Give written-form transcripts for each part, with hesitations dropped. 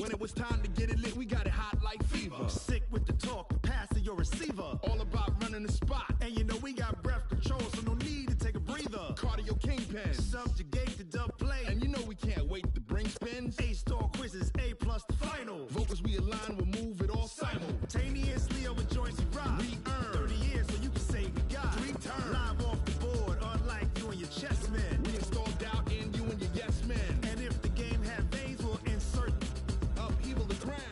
When it was time to get it lit, we got it hot like fever. Sick with the talk, the pass to your receiver. All about running the spot. And you know we got breath control, so no need to take a breather. Cardio kingpin. Subjugate the dub play. And you know we can't wait to bring spins. A-star quizzes, A+ the final. Vocals we align, we'll move it all simultaneously over joints we rock. We earn 30 years, so you can say we got 3 turns. Live off the board, unlike you and your chess men. We install doubt in you and your yes men. And if the game had veins, we'll insert upheaval the ground.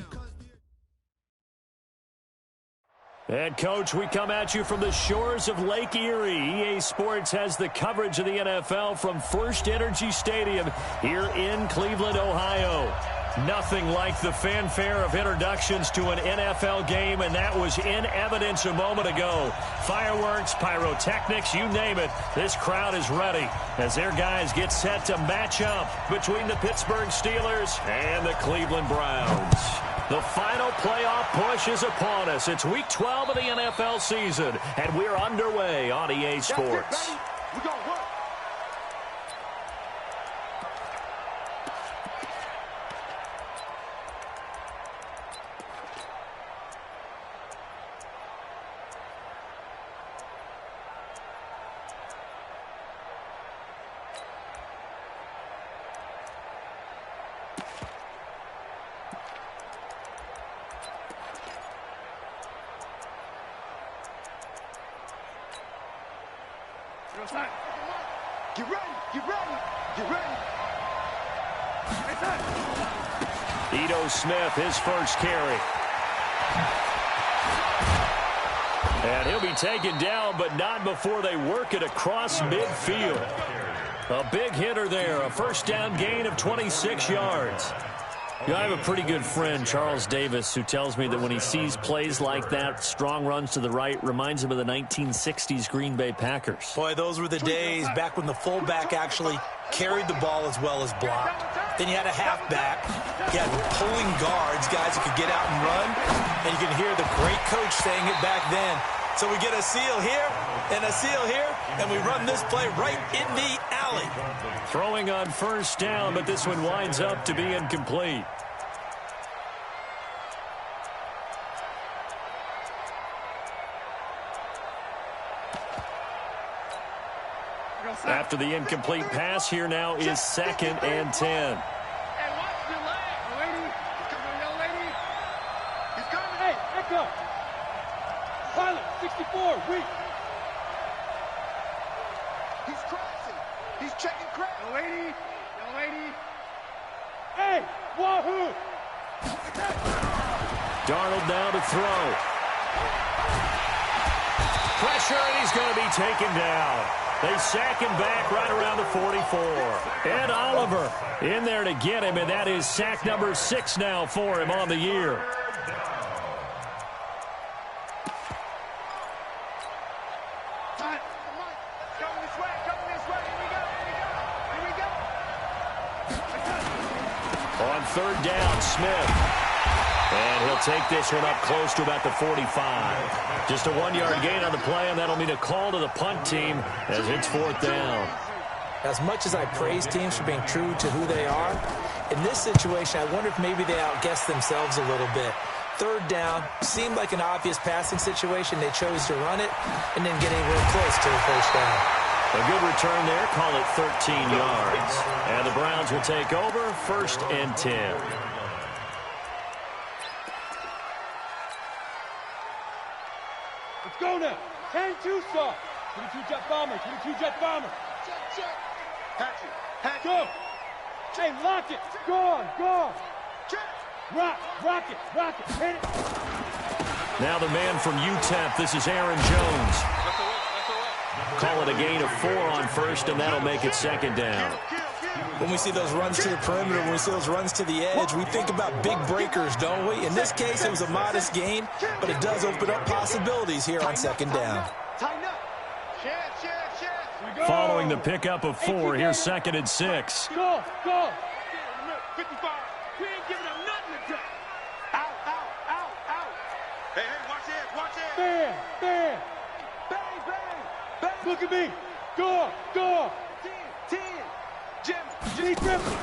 And, Coach, we come at you from the shores of Lake Erie. EA Sports has the coverage of the NFL from First Energy Stadium here in Cleveland, Ohio. Nothing like the fanfare of introductions to an NFL game, and that was in evidence a moment ago. Fireworks, pyrotechnics, you name it. This crowd is ready as their guys get set to match up between the Pittsburgh Steelers and the Cleveland Browns. The final playoff push is upon us. It's Week 12 of the NFL season, and we're underway on EA Sports. We're going to work. Get ready, get ready, get ready. Ito Smith, his first carry. And he'll be taken down, but not before they work it across midfield. A big hitter there, a first down gain of 26 yards. You know, I have a pretty good friend, Charles Davis, who tells me that when he sees plays like that, strong runs to the right, reminds him of the 1960s Green Bay Packers. Boy, those were the days back when the fullback actually carried the ball as well as blocked. Then you had a halfback. You had pulling guards, guys who could get out and run. And you can hear the great coach saying it back then. So we get a seal here and a seal here, and we run this play right in the alley. Throwing on first down, but this one winds up to be incomplete. After the incomplete pass, here now is 2nd and 10. Hey, watch your leg, lady. Come on, young lady. He's coming. Hey, back up. Pilot, 64, weak. He's crashing. He's checking crack. Young lady. Young lady. Hey, wahoo. Darnold now to throw. Pressure, and he's going to be taken down. They sack him back right around the 44. Ed Oliver in there to get him, and that is sack number 6 now for him on the year. On 3rd down, Smith. And he'll take this one up close to about the 45. Just a 1-yard gain on the play, and that'll mean a call to the punt team as it's 4th down. As much as I praise teams for being true to who they are, in this situation, I wonder if maybe they outguessed themselves a little bit. 3rd down seemed like an obvious passing situation. They chose to run it and then get anywhere close to the 1st down. A good return there, call it 13 yards. And the Browns will take over, 1st and 10. Let's go now. Hang 2 soft. 22 jet bomber. 22 jet bomber. Check. Hatchet. Go. Hey, lock it. Go on. Go on. Check. Rock it. Hit it. Now the man from UTEP, this is Aaron Jones. Call it a gain of 4 on 1st, and that'll make it 2nd down. When we see those runs to the perimeter, when we see those runs to the edge, we think about big breakers, don't we? In this case, it was a modest gain, but it does open up possibilities here on 2nd down. Following the pickup of 4, here's 2nd and 6. Go. 55. We ain't giving them nothing to do. Out. Hey, watch it. Bam. Bang. Look at me. Go. 10. Jim. He's ripping.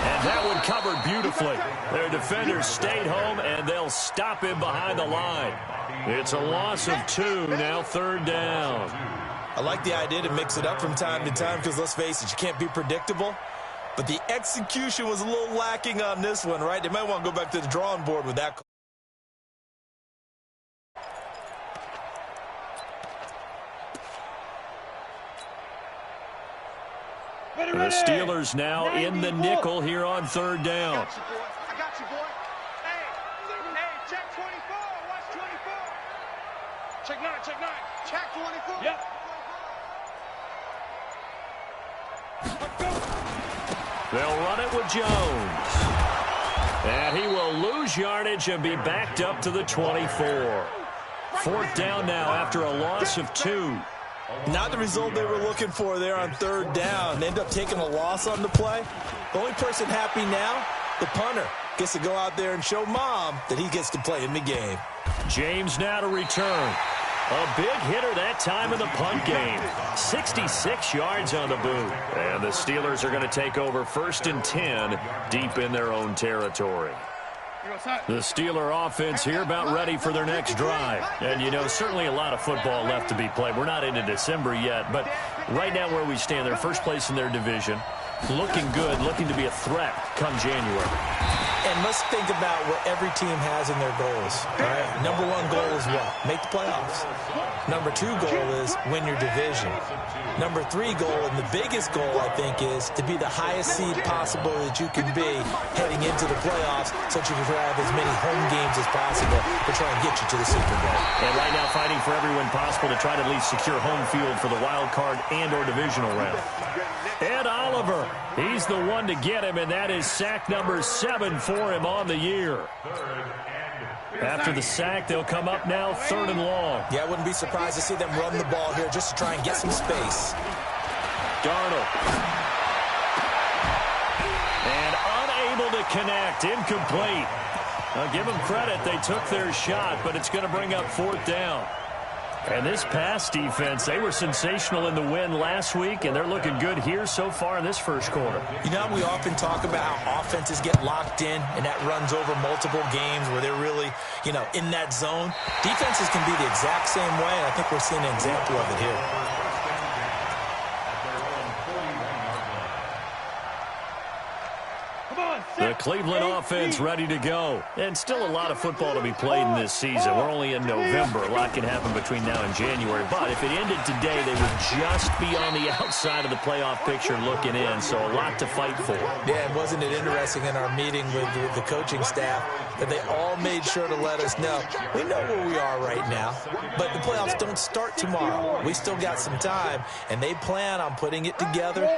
And And that one covered beautifully. Their defenders stayed home, and they'll stop him behind the line. It's a loss of 2, now 3rd down. I like the idea to mix it up from time to time because, let's face it, you can't be predictable. But the execution was a little lacking on this one, right? They might want to go back to the drawing board with that. The Steelers now in the nickel here on 3rd down. I got you, boy. Hey, check 24. Watch 24. Check 9, check 9. Check 24. Yep. They'll run it with Jones. And he will lose yardage and be backed up to the 24. 4th down now after a loss of 2. Not the result they were looking for there on 3rd down. They end up taking a loss on the play. The only person happy now, the punter, gets to go out there and show mom that he gets to play in the game. James now to return. A big hitter that time in the punt game. 66 yards on the boot. And the Steelers are going to take over 1st and 10 deep in their own territory. The Steeler offense here about ready for their next drive. And, you know, certainly a lot of football left to be played. We're not into December yet, but right now where we stand, they're first place in their division. Looking good, looking to be a threat come January. And let's think about what every team has in their goals. All right? Number 1 goal is what? Make the playoffs. Number 2 goal is win your division. Number 3 goal, and the biggest goal, I think, is to be the highest seed possible that you can be heading into the playoffs so that you can have as many home games as possible to try and get you to the Super Bowl. And right now fighting for every win possible to try to at least secure home field for the wild card and or divisional round. Ed Oliver, he's the one to get him, and that is sack number 7 for him on the year. After the sack, they'll come up now 3rd and long. Yeah, I wouldn't be surprised to see them run the ball here just to try and get some space. Darnold. And unable to connect, incomplete. I'll give them credit, they took their shot, but it's going to bring up 4th down. And this pass defense, they were sensational in the win last week, and they're looking good here so far in this first quarter. You know, we often talk about how offenses get locked in, and that runs over multiple games where they're really, you know, in that zone. Defenses can be the exact same way, and I think we're seeing an example of it here. The Cleveland offense ready to go. And still a lot of football to be played in this season. We're only in November. A lot can happen between now and January. But if it ended today, they would just be on the outside of the playoff picture looking in. So a lot to fight for. Yeah, and wasn't it interesting in our meeting with the coaching staff that they all made sure to let us know, we know where we are right now, but the playoffs don't start tomorrow. We still got some time, and they plan on putting it together,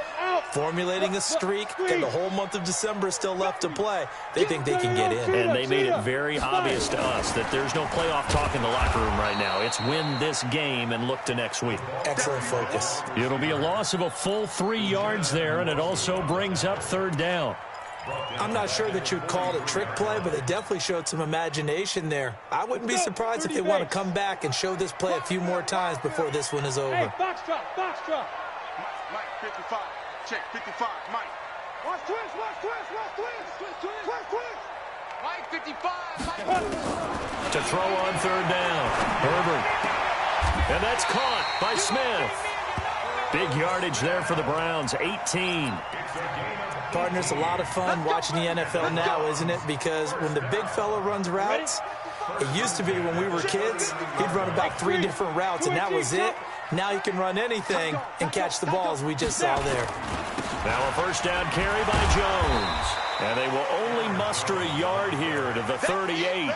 formulating a streak, and the whole month of December is still left to play. They think they can get in. And they made it very obvious to us that there's no playoff talk in the locker room right now. It's win this game and look to next week. Excellent focus. It'll be a loss of a full 3 yards there, and it also brings up 3rd down. I'm not sure that you'd call it a trick play, but they definitely showed some imagination there. I wouldn't be surprised if they want to come back and show this play a few more times before this one is over. Hey, box drop, box drop. Mike, 55. Check, 55. Mike. Watch twist, watch twist, watch twist. Twist, twist. Mike, 55. Mike. To throw on 3rd down. Herbert. And that's caught by Smith. Big yardage there for the Browns, 18. Partner, it's a lot of fun watching the NFL now, isn't it? Because when the big fella runs routes, it used to be when we were kids, he'd run about 3 different routes, and that was it. Now he can run anything and catch the ball, as we just saw there. Now a first down carry by Jones. And they will only muster a yard here to the 38.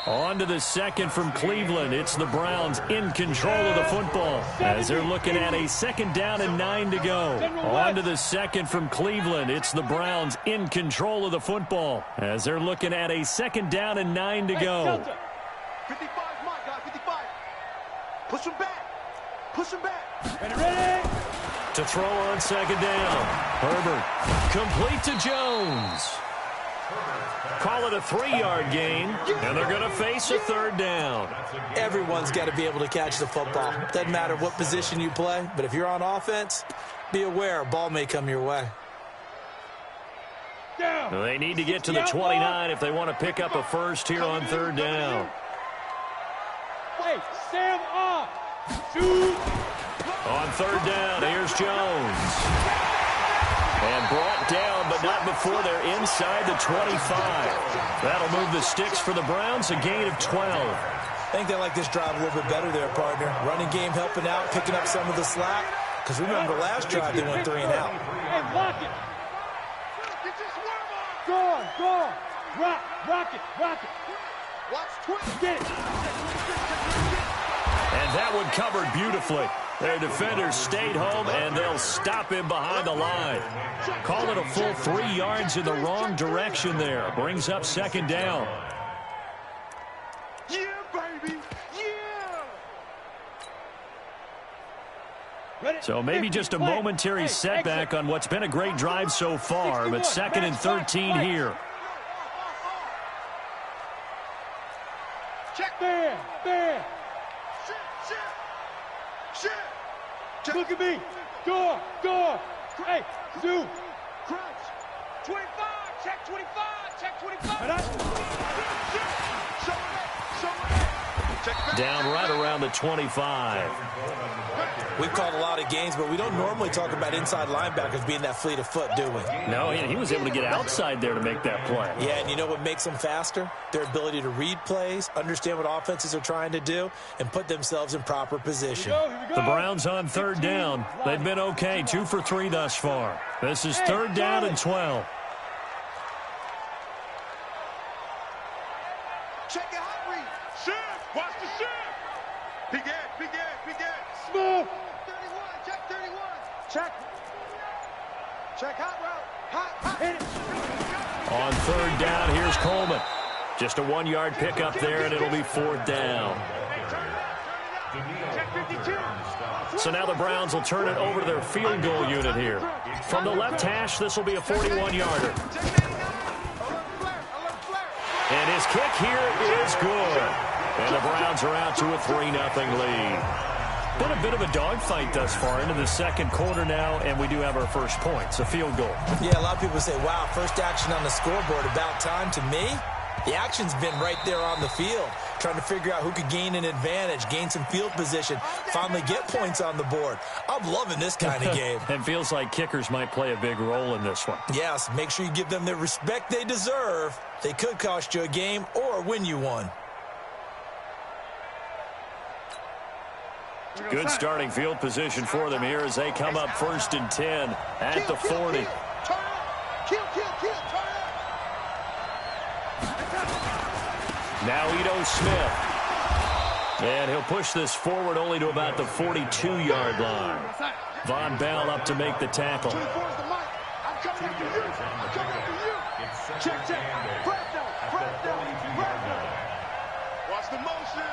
On to the second from Cleveland. It's the Browns in control of the football as they're looking at a 2nd down and 9 to go. On to the second from Cleveland. It's the Browns in control of the football as they're looking at a 2nd down and 9 to go. 55 is my guy, 55. Push him back. Push him back. Ready? To throw on 2nd down. Herbert complete to Jones. Call it a 3-yard gain, and they're going to face a 3rd down. Everyone's got to be able to catch the football. Doesn't matter what position you play, but if you're on offense, Be aware, a ball may come your way. They need to get to the 29 if they want to pick up a first here on third down. Hey, Sam off. Shoot. On third down, here's Jones. And brought down, but not before they're inside the 25. That'll move the sticks for the Browns, a gain of 12. I think they like this drive a little bit better there, partner. Running game helping out, picking up some of the slack. Because remember, last drive they went 3 and out. Hey, lock it. Go on, go on. Rock it. Watch twist. Get it. And that one covered beautifully. Their defenders stayed home, and they'll stop him behind the line. Call it a full 3 yards in the wrong direction there. Brings up second down. Yeah, baby. Yeah. So maybe just a momentary setback on what's been a great drive so far, but 2nd and 13 here. Check. Bam. Shit. Look at me. Go on. Hey, zoom. Crouch. 25. Check 25. Check 25. Show it up. Check back. Down right around the 25. We've called a lot of games, but we don't normally talk about inside linebackers being that fleet of foot, do we? No, and he was able to get outside there to make that play. Yeah, and you know what makes them faster? Their ability to read plays, understand what offenses are trying to do, and put themselves in proper position. Here we go. The Browns on third down. They've been okay, 2 for 3 thus far. This is third down and 12. Check your hot read. Shift. Watch the shift. Big Ed. Smooth. 31. Check 31. Check hot route. Hot. Hit it. On third down, here's Coleman. Just a 1-yard pickup there, and it'll be fourth down. Check 52. So now the Browns will turn it over to their field goal unit here. From the left hash, this will be a 41-yarder. And his kick here is good. And the Browns are out to a 3-0 lead. Been a bit of a dogfight thus far into the second quarter now, and we do have our first points, a field goal. Yeah, a lot of people say, wow, first action on the scoreboard, about time. To me, the action's been right there on the field, trying to figure out who could gain an advantage, gain some field position, finally get points on the board. I'm loving this kind of game. It feels like kickers might play a big role in this one. Yes, make sure you give them the respect they deserve. They could cost you a game or win you one. Good starting field position for them here as they come up 1st and 10 at the 40. Turn up. Kill. Turn up. Now Ito Smith. And he'll push this forward only to about the 42-yard line. Von Bell up to make the tackle. 24's the mic. I'm coming after you. Check. Press down. Watch the motion.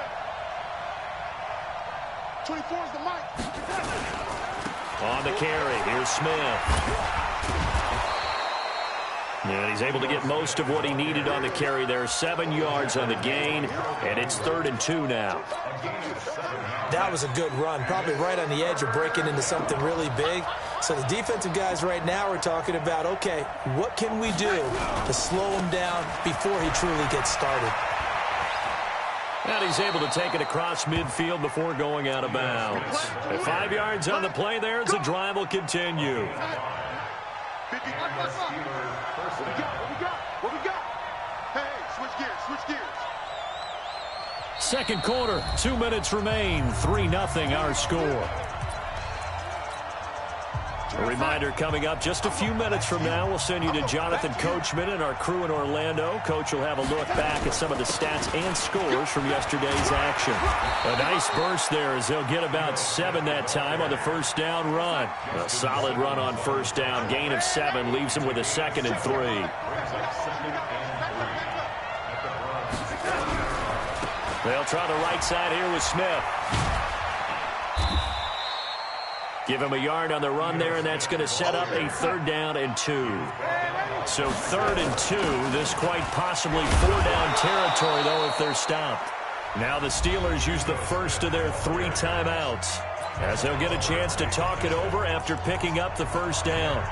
24's the mic. On the carry, here's Smith. And he's able to get most of what he needed on the carry there. 7 yards on the gain, and it's 3rd and 2 now. That was a good run, probably right on the edge of breaking into something really big. So the defensive guys right now are talking about, okay, what can we do to slow him down before he truly gets started? And he's able to take it across midfield before going out of bounds. At 5 yards on the play there, the drive will continue. What we got? Hey, switch gears. Second quarter, 2 minutes remain. 3-0 our score. A reminder coming up just a few minutes from now. We'll send you to Jonathan Coachman and our crew in Orlando. Coach will have a look back at some of the stats and scores from yesterday's action. A nice burst there as they'll get about 7 that time on the first down run. A solid run on first down. Gain of 7 leaves them with a 2nd and 3. They'll try the right side here with Smith. Give him a yard on the run there, and that's going to set up a 3rd down and 2. So 3rd and 2. This quite possibly 4-down territory, though, if they're stopped. Now the Steelers use the first of their 3 timeouts. as they'll get a chance to talk it over after picking up the first down.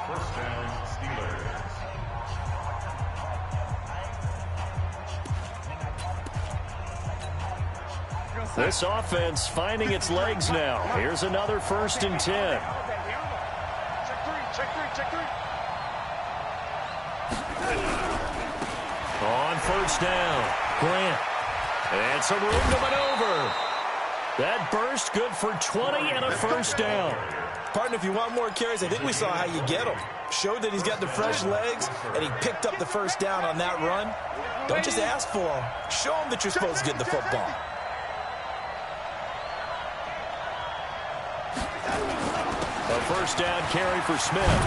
First down, Steelers. This offense finding its legs now. Here's another 1st and 10. Check three. On 1st down, Grant. And some room to maneuver. That burst good for 20 and a 1st down. Partner, if you want more carries, I think we saw how you get them. Showed that he's got the fresh legs, and he picked up the 1st down on that run. Don't just ask for them. Show them that you're supposed to get the football. A 1st down carry for Smith.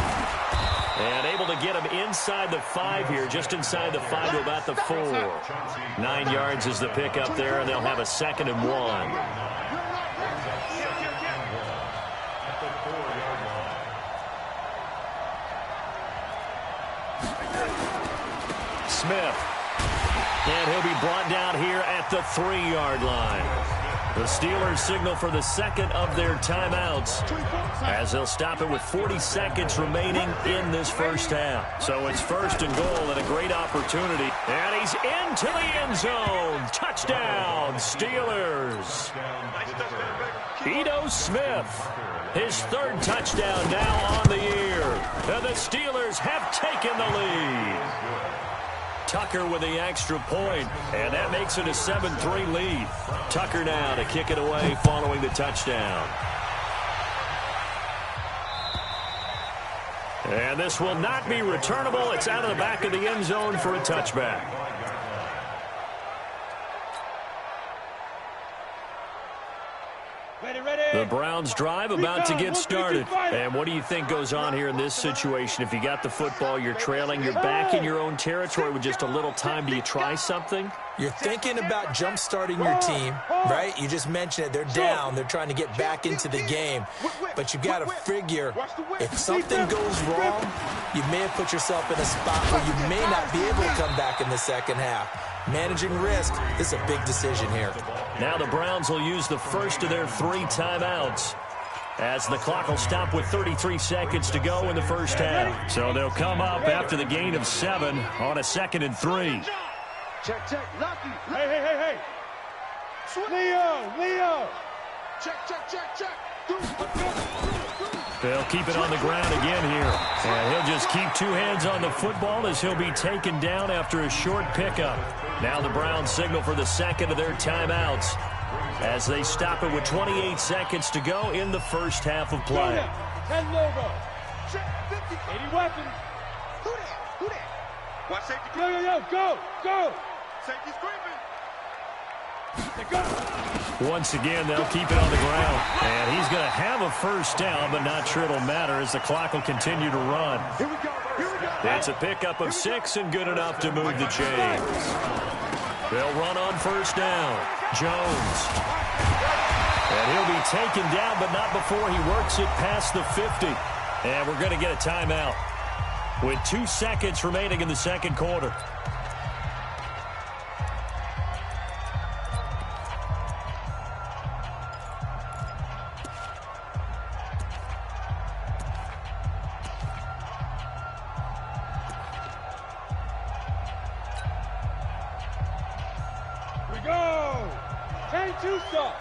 And able to get him inside the 5 here, just inside the 5 to about the 4. 9 yards is the pickup there, and they'll have a 2nd and 1. Smith. And he'll be brought down here at the 3-yard line. The Steelers signal for the 2nd of their timeouts as they'll stop it with 40 seconds remaining in this 1st half. So it's 1st and goal and a great opportunity. And he's into the end zone. Touchdown, Steelers. Ito Smith, his 3rd touchdown now on the year. And the Steelers have taken the lead. Tucker with the extra point, and that makes it a 7-3 lead. Tucker now to kick it away following the touchdown. And this will not be returnable. It's out of the back of the end zone for a touchback. The Browns drive about to get started. And what do you think goes on here in this situation? If you got the football, you're trailing, you're back in your own territory with just a little time. Do you try something? You're thinking about jump-starting your team, right? You just mentioned it. They're down. They're trying to get back into the game. But you've got to figure, if something goes wrong, you may have put yourself in a spot where you may not be able to come back in the 2nd half. Managing risk, this is a big decision here. Now the Browns will use the 1st of their 3 timeouts, as the clock will stop with 33 seconds to go in the 1st half. So they'll come up after the gain of 7 on a 2nd and 3. Check. Lucky. Hey. Leo. Check. They'll keep it on the ground again here. And he'll just keep 2 hands on the football as he'll be taken down after a short pickup. Now the Browns signal for the 2nd of their timeouts as they stop it with 28 seconds to go in the 1st half of play. 10 logo. 80 weapons. Who that? Watch safety. Go. Safety screaming. Once again, they'll keep it on the ground. And he's going to have a 1st down, but not sure it'll matter as the clock will continue to run. Here we go. It's a pickup of 6 and good enough to move the chains. They'll run on 1st down. Jones. And he'll be taken down, but not before he works it past the 50. And we're going to get a timeout with 2 seconds remaining in the 2nd quarter. Go! 10-2 stop.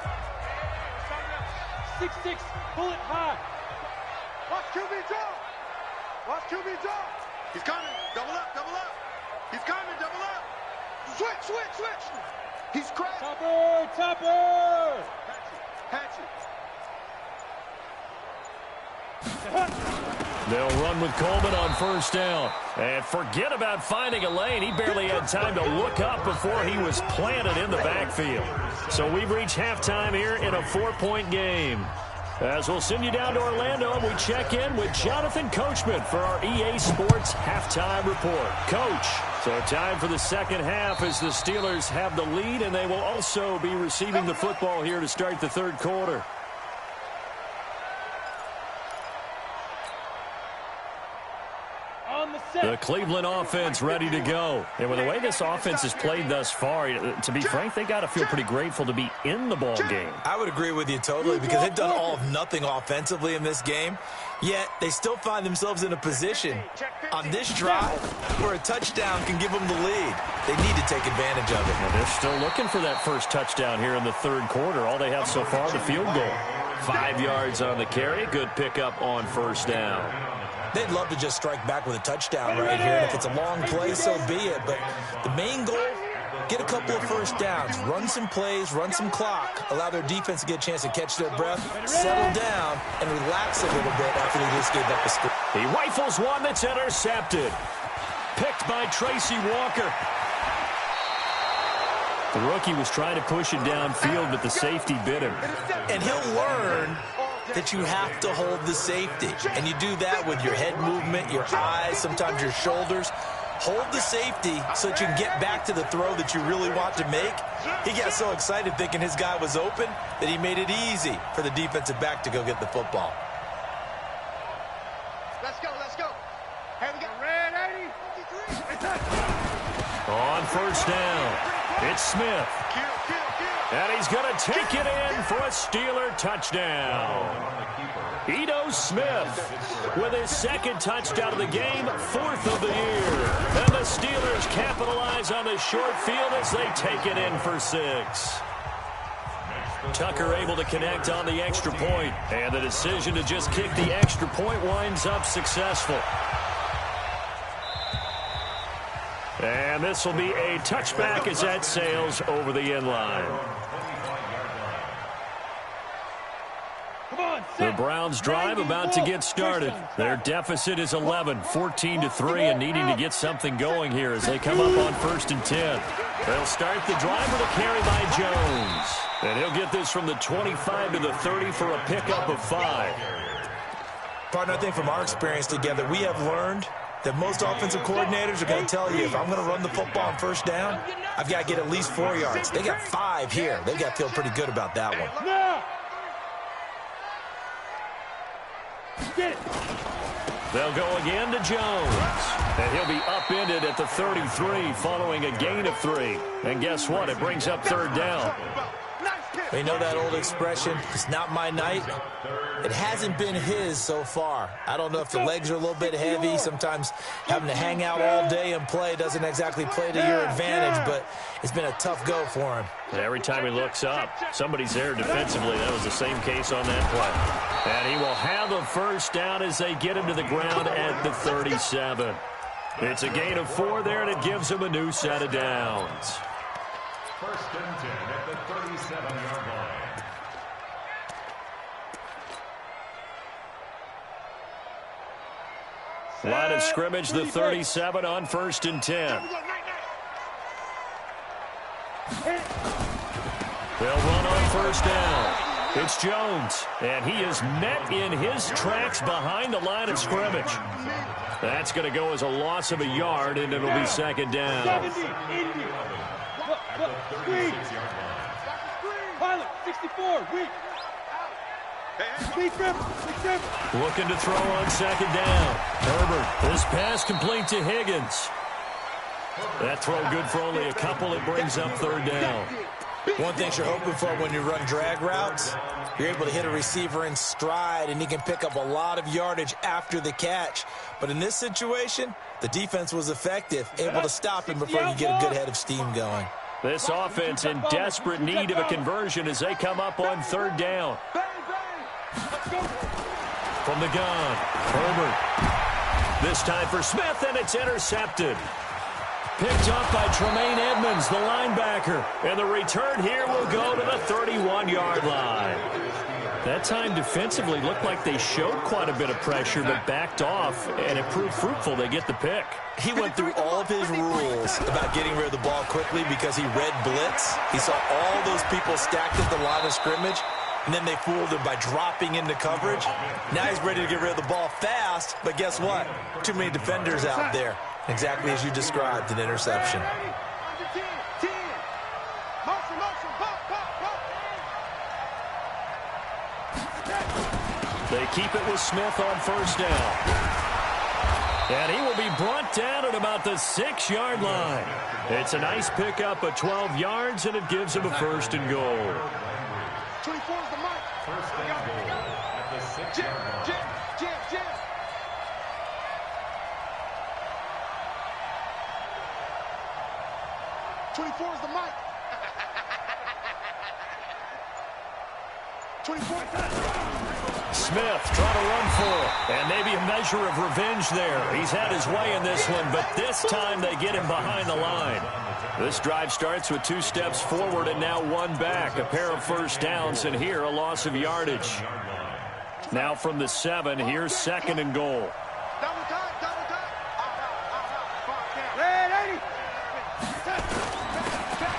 6-6, pull it high. Watch QB draw. He's coming. Double up. He's coming. Double up. Switch. He's cracked. Topper. Hatchet. They'll run with Coleman on 1st down. And forget about finding a lane. He barely had time to look up before he was planted in the backfield. So we've reached halftime here in a 4-point game. As we'll send you down to Orlando, and we check in with Jonathan Coachman for our EA Sports Halftime Report. Coach, so time for the 2nd half as the Steelers have the lead, and they will also be receiving the football here to start the 3rd quarter. On the The Cleveland offense ready to go. And with the way this offense has played thus far, to be frank, they got to feel pretty grateful to be in the ball game. I would agree with you totally because they've done all of nothing offensively in this game, yet they still find themselves in a position on this drive where a touchdown can give them the lead. They need to take advantage of it. And they're still looking for that first touchdown here in the third quarter. All they have so far, the field goal. 5 yards on the carry. Good pickup on first down. They'd love to just strike back with a touchdown right here, and if it's a long play, so be it. But the main goal, get a couple of first downs, run some plays, run some clock, allow their defense to get a chance to catch their breath, settle down, and relax a little bit after they just gave up a score. He rifles one that's intercepted. Picked by Tracy Walker. The rookie was trying to push it downfield, but the safety bit him. And he'll learn that you have to hold the safety. And you do that with your head movement, your eyes, sometimes your shoulders. Hold the safety so that you can get back to the throw that you really want to make. He got so excited thinking his guy was open that he made it easy for the defensive back to go get the football. Let's go, let's go. Here we go. Red 80. On first down, it's Smith. And he's going to take it in for a Steeler touchdown. Ito Smith with his second touchdown of the game, 4th of the year. And the Steelers capitalize on the short field as they take it in for 6. Tucker able to connect on the extra point, and the decision to just kick the extra point winds up successful. And this will be a touchback as that sails over the end line. The Browns drive about to get started. Their deficit is 11, 14-3, and needing to get something going here as they come up on 1st and 10. They'll start the drive with a carry by Jones. And he'll get this from the 25 to the 30 for a pickup of 5. Partner, I think from our experience together, we have learned that most offensive coordinators are going to tell you, if I'm going to run the football on first down, I've got to get at least 4 yards. They got 5 here. They've got to feel pretty good about that one. They'll go again to Jones. And he'll be upended at the 33 following a gain of 3. And guess what? It brings up 3rd down. You know that old expression, it's not my night? It hasn't been his so far. I don't know if the legs are a little bit heavy. Sometimes having to hang out all day and play doesn't exactly play to your advantage, but it's been a tough go for him. And every time he looks up, somebody's there defensively. That was the same case on that play. And he will have a first down as they get him to the ground at the 37. It's a gain of 4 there, and it gives him a new set of downs. 1st and 10 at the 37-yard line. Line of scrimmage, the 37 on 1st and 10. They'll run on 1st down. It's Jones, and he is met in his tracks behind the line of scrimmage. That's going to go as a loss of a yard, and it'll be 2nd down. Pilot, 64, weak. Looking to throw on 2nd down. Herbert, this pass complete to Higgins. That throw good for only a couple. It brings up 3rd down. One thing you're hoping for when you run drag routes, you're able to hit a receiver in stride, and he can pick up a lot of yardage after the catch. But in this situation, the defense was effective, able to stop him before you get a good head of steam going. This offense in desperate need of a conversion as they come up on 3rd down. From the gun, Herbert. This time for Smith, and it's intercepted. Picked up by Tremaine Edmonds, the linebacker. And the return here will go to the 31-yard line. That time defensively looked like they showed quite a bit of pressure, but backed off, and it proved fruitful. They get the pick. He went through all of his rules about getting rid of the ball quickly because he read blitz. He saw all those people stacked at the line of scrimmage, and then they fooled him by dropping into coverage. Now he's ready to get rid of the ball fast, but guess what? Too many defenders out there. Exactly as you described, an interception. They keep it with Smith on 1st down. And he will be brought down at about the 6-yard line. It's a nice pickup of 12 yards, and it gives him a first and goal. 24 is the mark. First and goal at the 6-yard line. Jam. 24 is the mic. 24. Smith trying to run for it, and maybe a measure of revenge there. He's had his way in this one, but this time they get him behind the line. This drive starts with 2 steps forward and now 1 back. A pair of first downs, and here a loss of yardage. Now from the 7, here's 2nd and goal. Double time.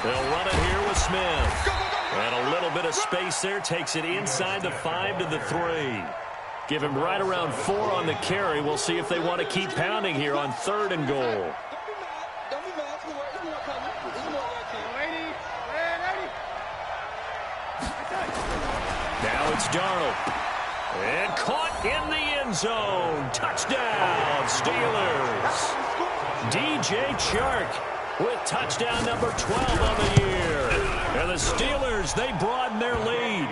They'll run it here with Smith. And a little bit of space there takes it inside the 5 to the 3. Give him right around 4 on the carry. We'll see if they want to keep pounding here on 3rd and goal. Don't be mad. It's more coming. It's more coming. Now it's Darnold. And caught in the end zone. Touchdown, Steelers. DJ Chark with touchdown number 12 on the year. And the Steelers, they broaden their lead.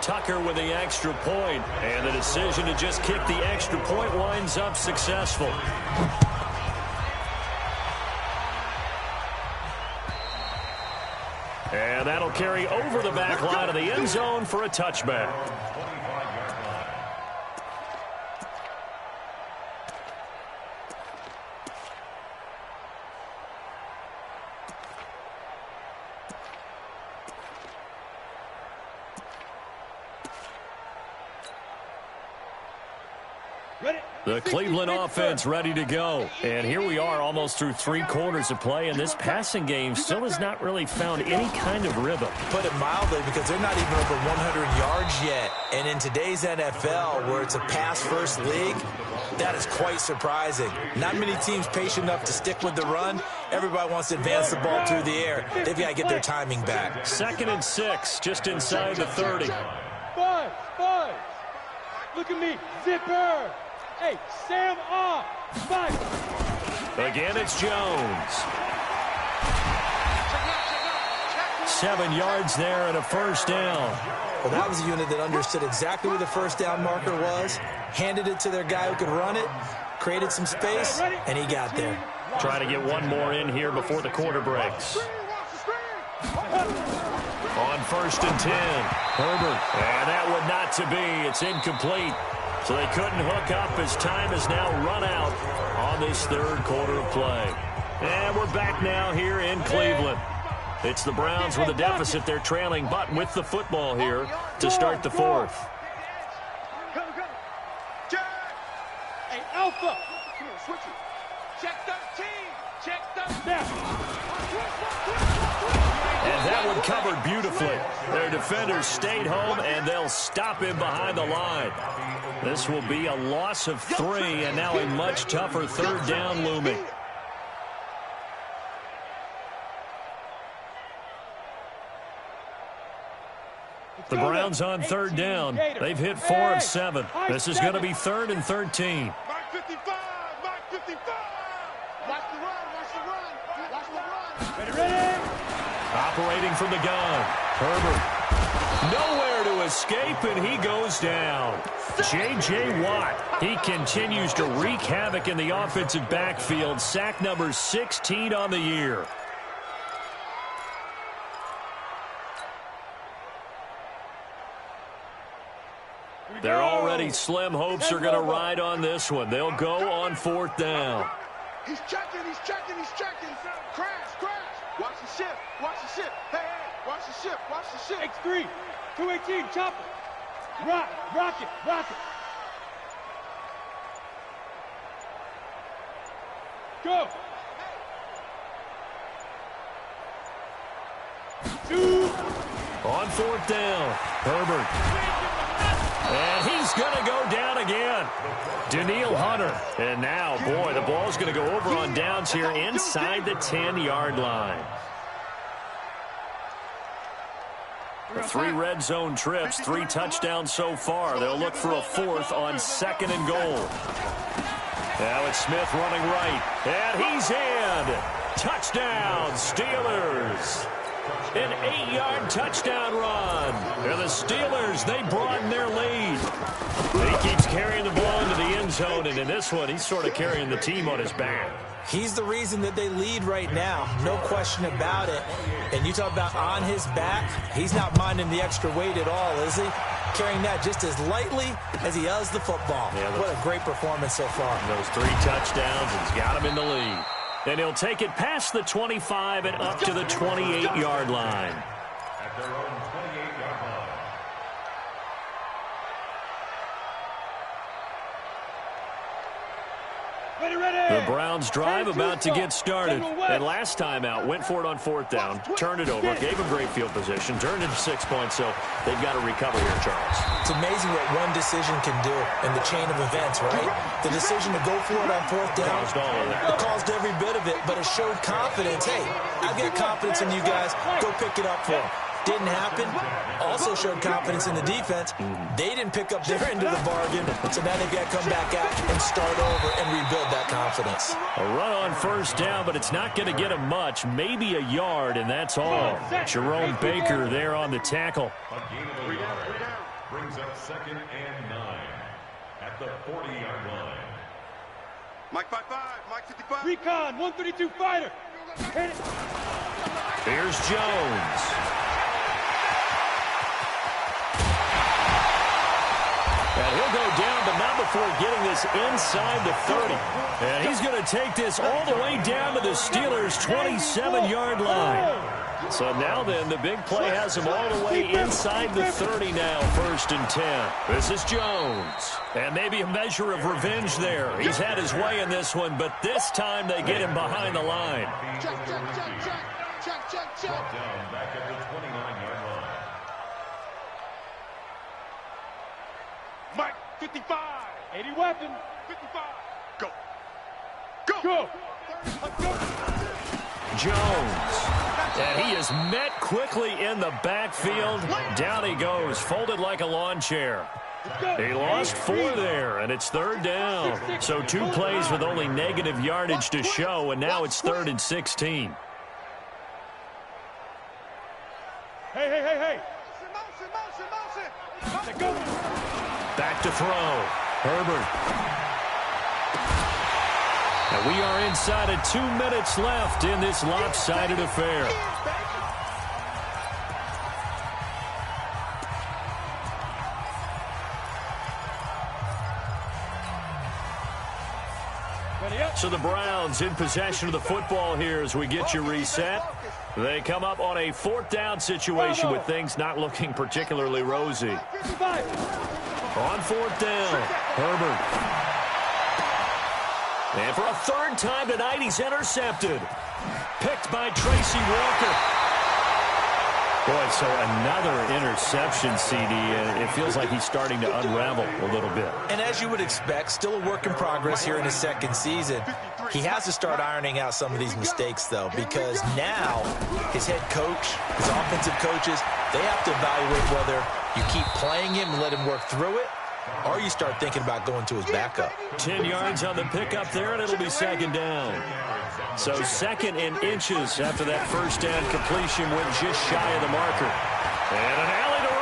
Tucker with the extra point, and the decision to just kick the extra point winds up successful. And that'll carry over the back line of the end zone for a touchback. The Cleveland offense ready to go. And here we are almost through 3 quarters of play, and this passing game still has not really found any kind of rhythm. Put it mildly, because they're not even over 100 yards yet. And in today's NFL, where it's a pass-first league, that is quite surprising. Not many teams patient enough to stick with the run. Everybody wants to advance the ball through the air. They've got to get their timing back. 2nd and 6, just inside the 30. Buzz. Look at me. Zipper. Hey, Sam off. 5. Again, it's Jones. 7 yards there and a first down. Well, that was a unit that understood exactly where the first down marker was, handed it to their guy who could run it, created some space, and he got there. Trying to get one more in here before the quarter breaks. On 1st and 10, Herbert. And that would not to be. It's incomplete. So they couldn't hook up as time has now run out on this 3rd quarter of play. And we're back now here in Cleveland. It's the Browns with a deficit. They're trailing, but with the football here to start the 4th. Go. Hey, Alpha. Come on, switch it. Check 13. Check 13. And that one covered beautifully. Their defenders stayed home, and they'll stop him behind the line. This will be a loss of 3, and now a much tougher 3rd down looming. The Browns on 3rd down. They've hit 4 of 7. This is going to be 3rd and 13. Mark 55. Watch the run. Ready. Operating from the gun, Herbert. Nowhere to escape, and he goes down. J.J. Watt, he continues to wreak havoc in the offensive backfield. Sack number 16 on the year. They're already slim hopes are going to ride on this one. They'll go on 4th down. He's checking. Crash. Watch the ship. Hey, watch the ship. X3. 218. Chopper. Rock it. Go. 2. On 4th down, Herbert. And he's going to go down again. Daniil Hunter. And now, boy, the ball's going to go over on downs here inside the 10-yard line. 3 red zone trips, 3 touchdowns so far. They'll look for a 4th on 2nd and goal. Now it's Smith running right. And he's in. Touchdown, Steelers. An 8-yard touchdown run. And the Steelers, they broaden their lead. He keeps carrying the ball into the end zone, and in this one, he's sort of carrying the team on his back. He's the reason that they lead right now. No question about it. And you talk about on his back, he's not minding the extra weight at all, is he? Carrying that just as lightly as he does the football. Yeah, what a great performance so far. Those 3 touchdowns, he's got him in the lead. And he'll take it past the 25 and up to the 28-yard line. At their own 28-yard line. The Browns drive about to get started. And last time out, went for it on 4th down, turned it over, gave him great field position, turned into 6 points, so they've got to recover here, Charles. It's amazing what one decision can do in the chain of events, right? The decision to go for it on 4th down, caused all of that. It caused every bit of it, but it showed confidence. Hey, I've got confidence in you guys. Go pick it up for them. Didn't happen. Also showed confidence in the defense. They didn't pick up their end of the bargain, so now they've got to come back out and start over and rebuild that confidence. A run on 1st down, but it's not going to get him much. Maybe a yard, and that's all. Jerome Baker there on the tackle. A gain of a yard brings up 2nd and 9 at the 40-yard line. Mike 5-5, Mike 55. Recon, 132 fighter. Hit it. Here's Jones. And he'll go down, but not before getting this inside the 30. And he's going to take this all the way down to the Steelers' 27-yard line. So now then, the big play has him all the way inside the 30 now, 1st and 10. This is Jones. And maybe a measure of revenge there. He's had his way in this one, but this time they get him behind the line. Check. Brought down back at the 29-yard line. Mike 55. 80 weapon. 55. Go. Jones. And he is met quickly in the backfield. Down he goes, folded like a lawn chair. He lost 4 there, and it's 3rd down. So 2 plays with only negative yardage to show, and now it's 3rd and 16. Hey. Motion. Back to throw. Herbert. And we are inside of 2 minutes left in this lopsided affair. So the Browns in possession of the football here as we get you reset. They come up on a 4th down situation with things not looking particularly rosy. On 4th down, Herbert. And for a 3rd time tonight, he's intercepted. Picked by Tracy Walker. Boy, so another interception, CD. It feels like he's starting to unravel a little bit. And as you would expect, still a work in progress here in his 2nd season. He has to start ironing out some of these mistakes, though, because now his head coach, his offensive coaches, they have to evaluate whether you keep playing him and let him work through it, or you start thinking about going to his backup. 10 yards on the pickup there, and it'll be 2nd down. So 2nd and inches after that 1st down completion went just shy of the marker. And an alley to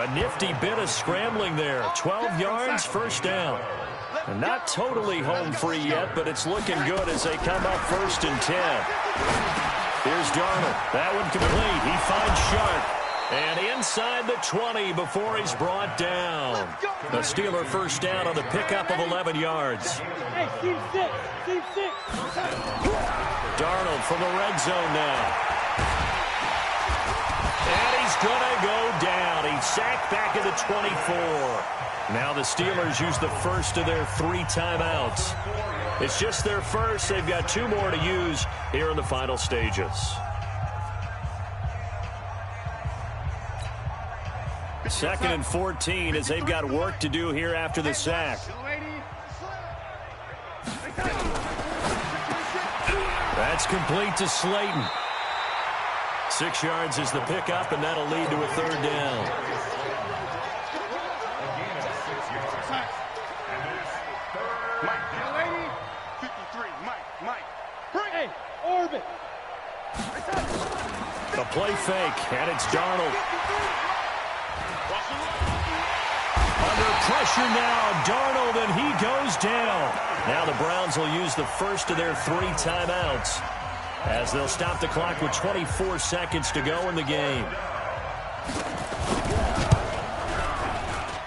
run. A nifty bit of scrambling there. 12 yards, 1st down. And not totally home free yet, but it's looking good as they come up 1st and 10. Here's Darnold. That one complete. He finds Sharp. And inside the 20 before he's brought down. The Steeler 1st down on the pickup of 11 yards. Hey, team 6. Darnold from the red zone now. And he's going to go down. He's sacked back at the 24. Now the Steelers use the first of their 3 timeouts. It's just their first. They've got 2 more to use here in the final stages. 2nd and 14 as they've got work to do here after the sack. That's complete to Slayton. 6 yards is the pickup, and that'll lead to a 3rd down. The play fake, and it's Darnold. Under pressure now, Darnold, and he goes down. Now the Browns will use the first of their 3 timeouts as they'll stop the clock with 24 seconds to go in the game.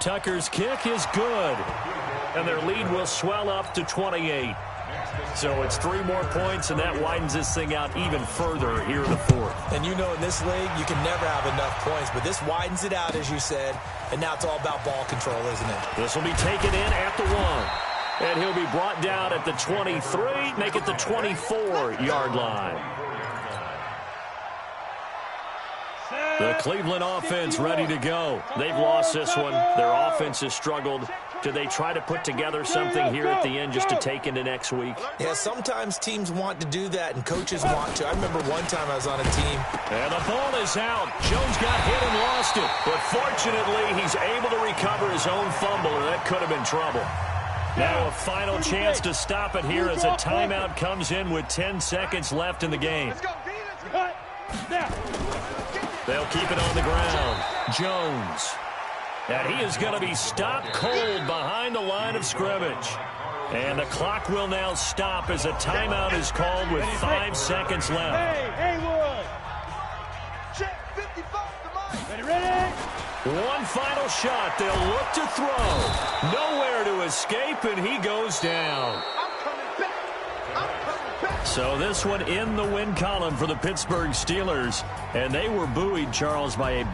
Tucker's kick is good, and their lead will swell up to 28. So it's 3 more points, and that widens this thing out even further here in the 4th. And you know in this league, you can never have enough points, but this widens it out, as you said, and now it's all about ball control, isn't it? This will be taken in at the 1, and he'll be brought down at the 23, make it the 24-yard line. The Cleveland offense ready to go. They've lost this one. Their offense has struggled. Do they try to put together something here at the end just to take into next week? Yeah, sometimes teams want to do that, and coaches want to. I remember one time I was on a team. And the ball is out. Jones got hit and lost it. But fortunately, he's able to recover his own fumble, or that could have been trouble. Now a final chance to stop it here as a timeout comes in with 10 seconds left in the game. They'll keep it on the ground. Jones. And he is going to be stopped cold behind the line of scrimmage. And the clock will now stop as a timeout is called with 5 seconds left. Hey, Haywood! Check 55 to Mike. Ready? One final shot. They'll look to throw. Nowhere to escape, and he goes down. I'm coming back. I'm coming back. So this one in the win column for the Pittsburgh Steelers. And they were buoyed, Charles, by a